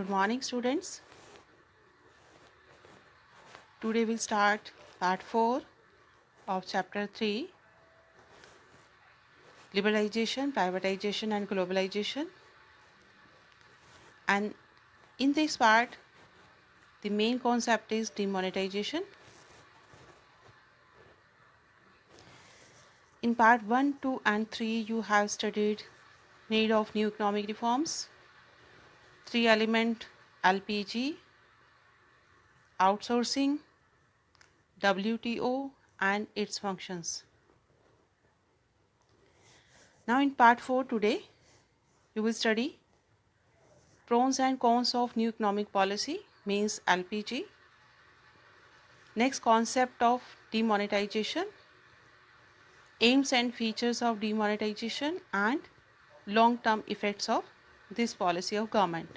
Good morning, students. Today we'll start part 4 of chapter 3, Liberalization, Privatization and Globalization. And in this part, the main concept is demonetization. In part 1, 2 and 3, you have studied need of new economic reforms, 3-element LPG, outsourcing, WTO and its functions. Now in part 4 today, you will study pros and cons of new economic policy, means LPG. Next, concept of demonetization, aims and features of demonetization and long-term effects of this policy of government.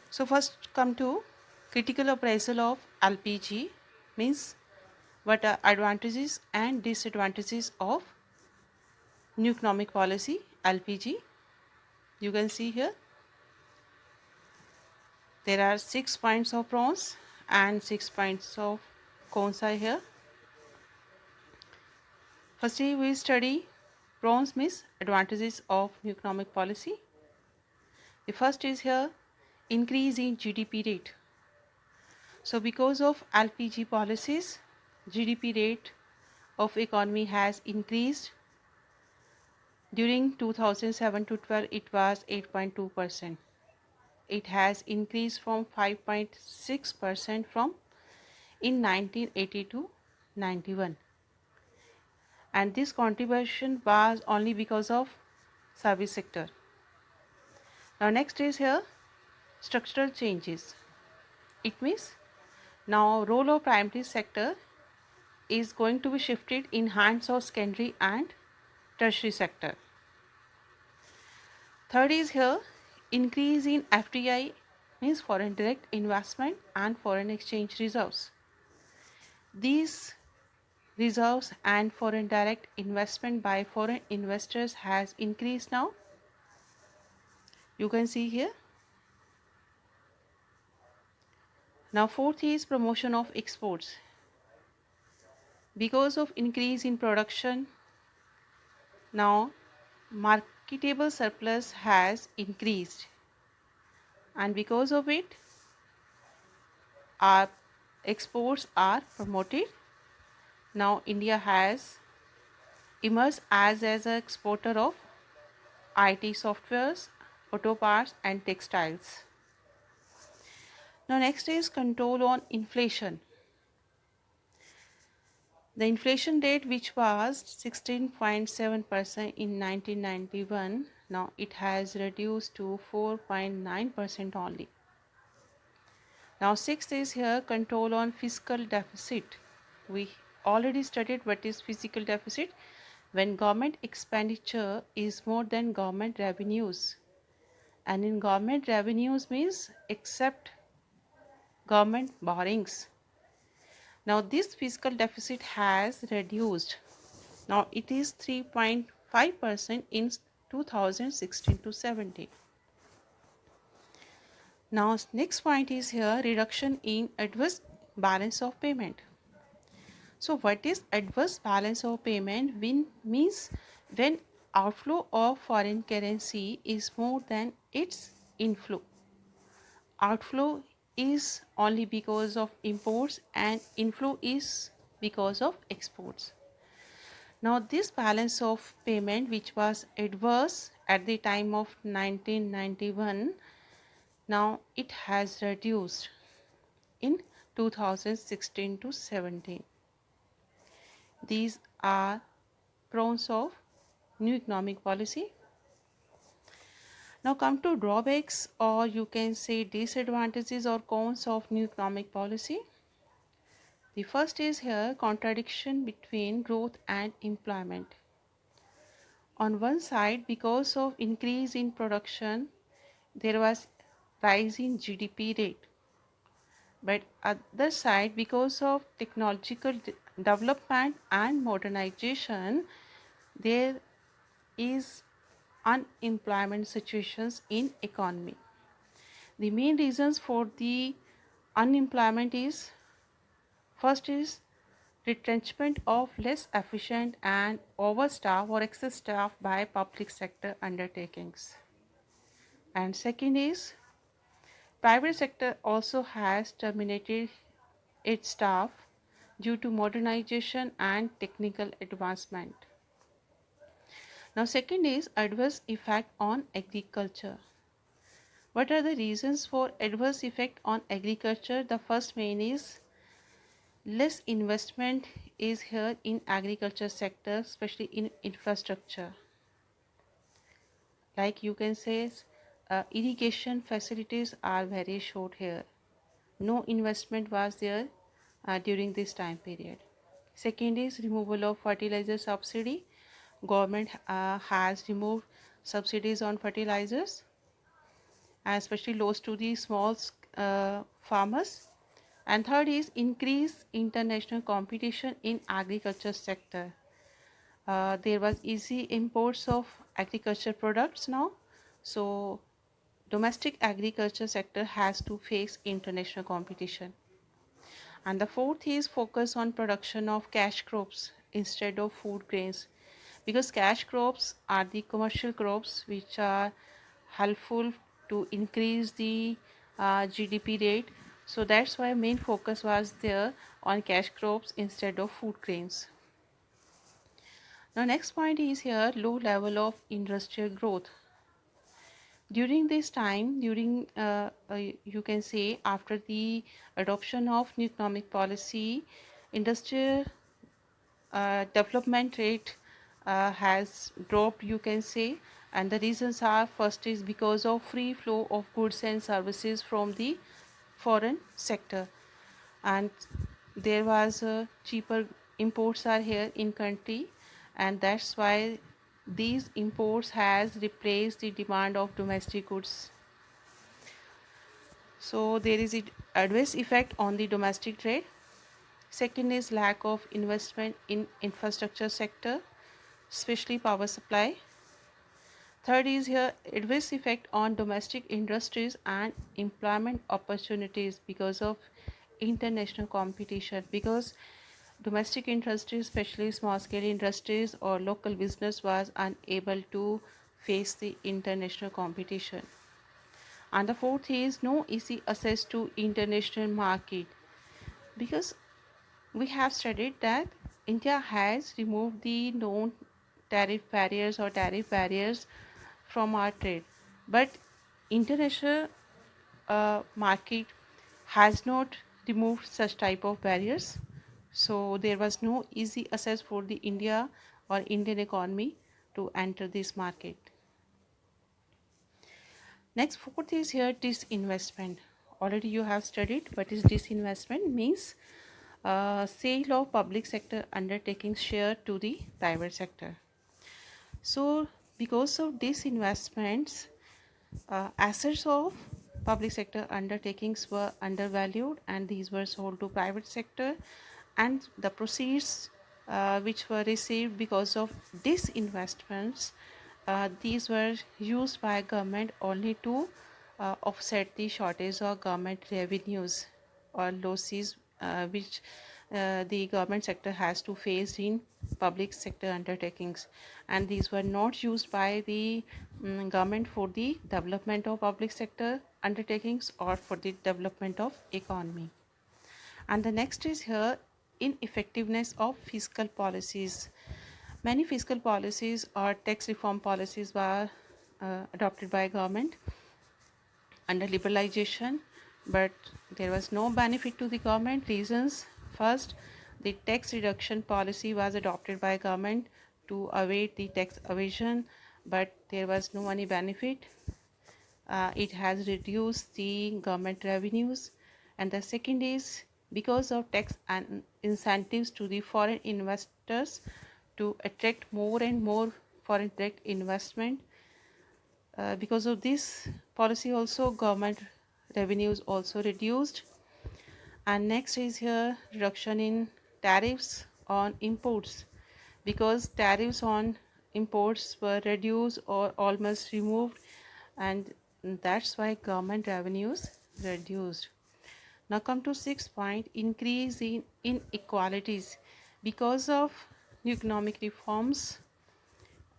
So first come to critical appraisal of LPG, means what are advantages and disadvantages of new economic policy LPG. You can see here there are 6 points of pros and 6 points of cons are here. Firstly, we study pros means advantages of new economic policy. The first is here increase in GDP rate. So because of LPG policies, GDP rate of economy has increased. During 2007 to 12 it was 8.2%. It has increased from 5.6% from in 1980 to 91. And this contribution was only because of service sector. Now next is here structural changes. It means now role of primary sector is going to be shifted in hands of secondary and tertiary sector. Third is here increase in FDI, means foreign direct investment and foreign exchange reserves. These reserves and foreign direct investment by foreign investors has increased now. You can see here. Now fourth is promotion of exports. Because of increase in production, now marketable surplus has increased, and because of it our exports are promoted. Now India has emerged as an exporter of IT softwares, auto parts and textiles. Now next is control on inflation. The inflation rate, which was 16.7% in 1991, now it has reduced to 4.9% only. Now sixth is here control on fiscal deficit. We already studied what is fiscal deficit. When government expenditure is more than government revenues, and in government revenues means except government borrowings. Now this fiscal deficit has reduced. Now it is 3.5% in 2016 to 17. Now next point is here reduction in adverse balance of payment. So what is adverse balance of payment? Means when outflow of foreign currency is more than its inflow. Outflow is only because of imports and inflow is because of exports. Now this balance of payment, which was adverse at the time of 1991, now it has reduced in 2016 to 17. These are pros of new economic policy. Now come to drawbacks, or you can say disadvantages or cons of new economic policy. The first is here contradiction between growth and employment. On one side, because of increase in production, there was rise in GDP rate. But other side, because of technological development and modernization, there is unemployment situations in economy. The main reasons for the unemployment is, first is retrenchment of less efficient and overstaffed or excess staff by public sector undertakings. And second is private sector also has terminated its staff due to modernization and technical advancement. Now second is adverse effect on agriculture. What are the reasons for adverse effect on agriculture? The first main is less investment is here in agriculture sector, especially in infrastructure. Like you can say, irrigation facilities are very short here. No investment was there during this time period. Second is removal of fertilizer subsidy. Government has removed subsidies on fertilizers, and especially loans to the small farmers. And third is increase international competition in agriculture sector. There was easy imports of agriculture products now, so domestic agriculture sector has to face international competition. And the fourth is focus on production of cash crops instead of food grains, because cash crops are the commercial crops which are helpful to increase the GDP rate. So that's why main focus was there on cash crops instead of food grains. Now next point is here low level of industrial growth. During this time, you can say after the adoption of new economic policy, industrial development rate has dropped, you can say, and the reasons are, first is because of free flow of goods and services from the foreign sector, and there was cheaper imports are here in country, and that's why these imports has replaced the demand of domestic goods. So there is an adverse effect on the domestic trade. Second is lack of investment in infrastructure sector, especially power supply. Third is here adverse effect on domestic industries and employment opportunities because of international competition, because domestic industries, especially small scale industries or local business, was unable to face the international competition. And the fourth is no easy access to international market, because we have studied that India has removed the known tariff barriers from our trade, but international market has not removed such type of barriers, so there was no easy access for the India or Indian economy to enter this market. Next, fourth is here disinvestment. Already you have studied what is disinvestment means. Sale of public sector undertakings share to the private sector. So because of disinvestments, assets of public sector undertakings were undervalued and these were sold to private sector, and the proceeds which were received because of disinvestments, these were used by government only to offset the shortage of government revenues or losses which the government sector has to face in public sector undertakings, and these were not used by the government for the development of public sector undertakings or for the development of economy. And the next is here ineffectiveness of fiscal policies. Many fiscal policies or tax reform policies were adopted by government under liberalization, but there was no benefit to the government. Reasons: first, the tax reduction policy was adopted by government to avoid the tax evasion, but there was no any benefit. It has reduced the government revenues. And the second is because of tax and incentives to the foreign investors to attract more and more foreign direct investment. Because of this policy also government revenues also reduced. And next is here reduction in tariffs on imports, because tariffs on imports were reduced or almost removed, and that's why government revenues reduced. Now come to sixth point, increase in inequalities. Because of new economic reforms,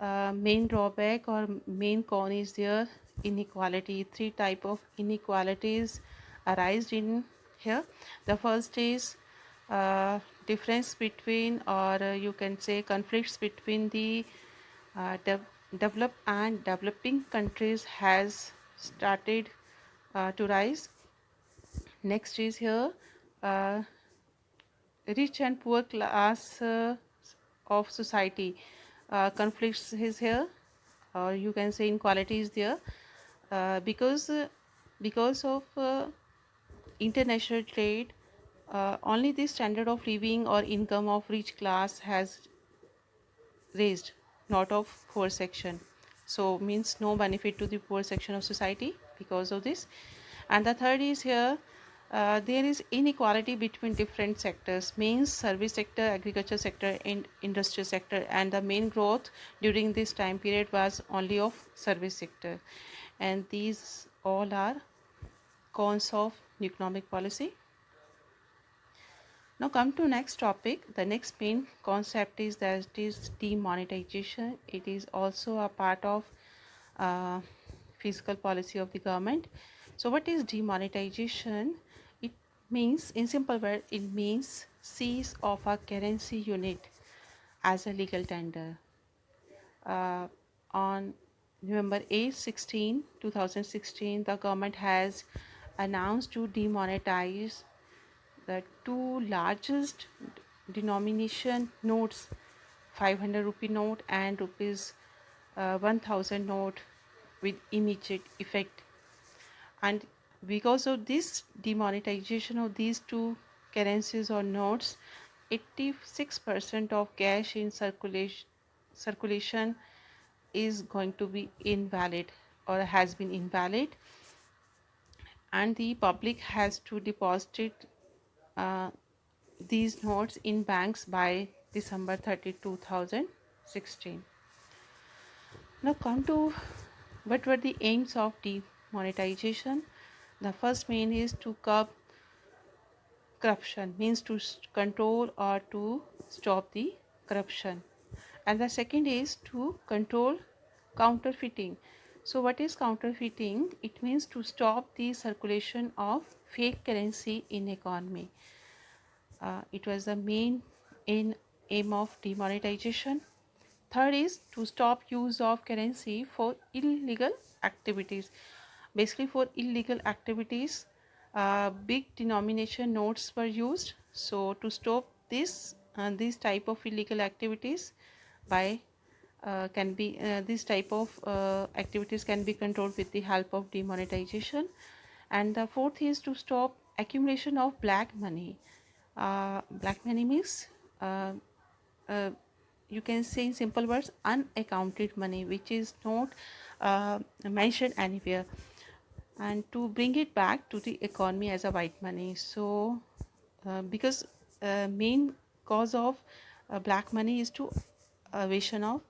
main drawback or main con is there inequality. Three type of inequalities arise in here. The first is difference between, or you can say conflicts between the developed and developing countries has started to rise. Next is here uh, rich and poor class of society. Conflicts is here, or you can say inequality is there, because of international trade. Only the standard of living or income of rich class has raised, not of poor section. So means no benefit to the poor section of society because of this. And the third is here, there is inequality between different sectors, means service sector, agriculture sector and industrial sector, and the main growth during this time period was only of service sector. And these all are cons of new economic policy. Now come to next topic. The next main concept is that is demonetization. It is also a part of uh, fiscal policy of the government. So what is demonetization? It means, in simple word, it means cease of a currency unit as a legal tender. Uh, on November 16, 2016, the government has announced to demonetize the two largest denomination notes, 500 rupee note and rupees 1000 note, with immediate effect. And because of this demonetization of these two currencies or notes, 86% of cash in circulation is going to be invalid or has been invalid, and the public has to deposit uh, these notes in banks by December 30, 2016. Now come to what were the aims of demonetization. The first main is to curb corruption, means to control or to stop the corruption. And the second is to control counterfeiting. So what is counterfeiting? It means to stop the circulation of fake currency in economy. It was the main aim of demonetization. Third is to stop use of currency for illegal activities. Basically, for illegal activities, big denomination notes were used. So to stop this type of illegal activities by can be this type of activities can be controlled with the help of demonetization. And the fourth is to stop accumulation of black money. Black money means uh, you can say in simple words unaccounted money which is not mentioned anywhere, and to bring it back to the economy as a white money. So because main cause of black money is to evasion of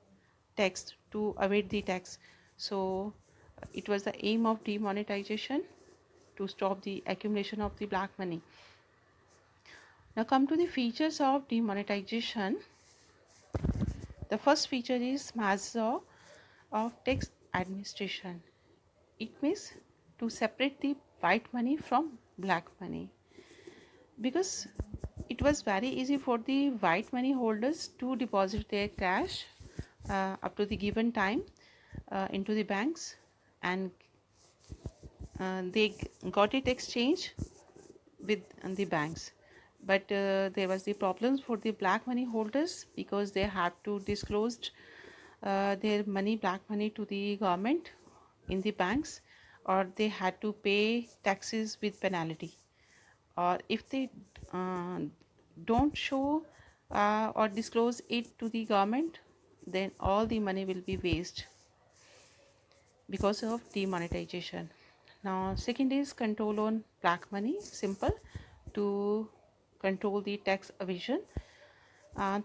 tax, to evade the tax. So it was the aim of demonetization to stop the accumulation of the black money. Now come to the features of demonetization. The first feature is measure of tax administration. It means to separate the white money from black money, because it was very easy for the white money holders to deposit their cash up to the given time into the banks, and they got it exchanged with the banks. But there was the problems for the black money holders because they have to disclose their money, black money, to the government in the banks, or they had to pay taxes with penalty, or if they uh, don't show or disclose it to the government, then all the money will be waste because of demonetization. Now second is control on black money, simple, to control the tax evasion.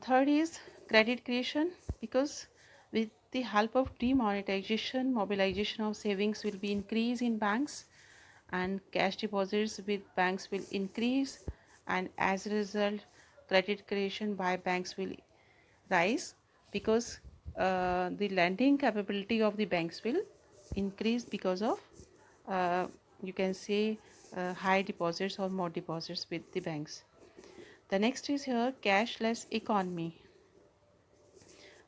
Third is credit creation, because with the help of demonetization, mobilization of savings will be increased in banks, and cash deposits with banks will increase, and as a result credit creation by banks will rise, because the lending capability of the banks will increase because of uh, you can say high deposits or more deposits with the banks. The next is here cashless economy.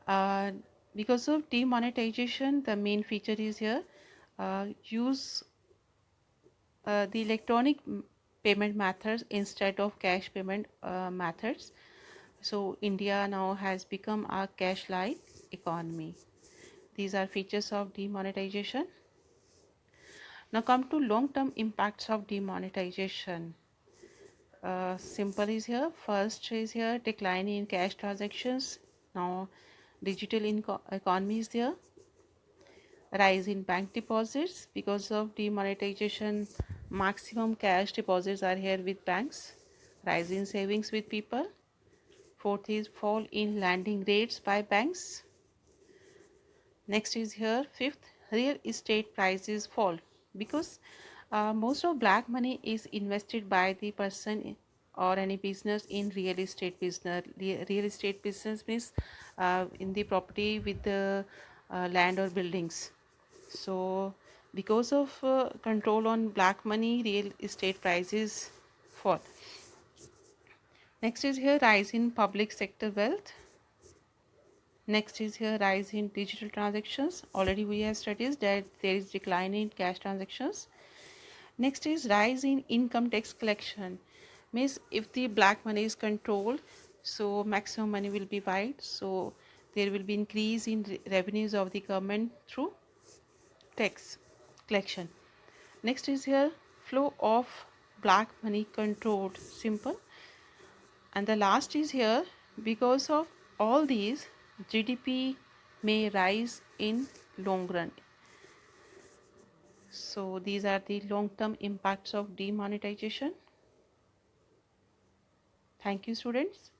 uh, because of demonetization, the main feature is here use the electronic payment methods instead of cash payment methods. So India now has become a cash light economy. These are features of demonetization. Now come to long term impacts of demonetization. Simple is here. First is here decline in cash transactions. Now digital economy is there. Rise in bank deposits because of demonetization. Maximum cash deposits are here with banks. Rise in savings with people. Fourth is fall in lending rates by banks. Next is here fifth, real estate prices fall because most of black money is invested by the person or any business in real estate business. Real estate business means in the property with the land or buildings. So because of control on black money, real estate prices fall. Next is here rise in public sector wealth. Next is here rise in digital transactions. Already we have studied that there is decline in cash transactions. Next is rise in income tax collection. Means if the black money is controlled, so maximum money will be wide. So there will be increase in revenues of the government through tax collection. Next is here flow of black money controlled. Simple. And the last is here because of all these, GDP may rise in long run. So these are the long term impacts of demonetization. Thank you, students.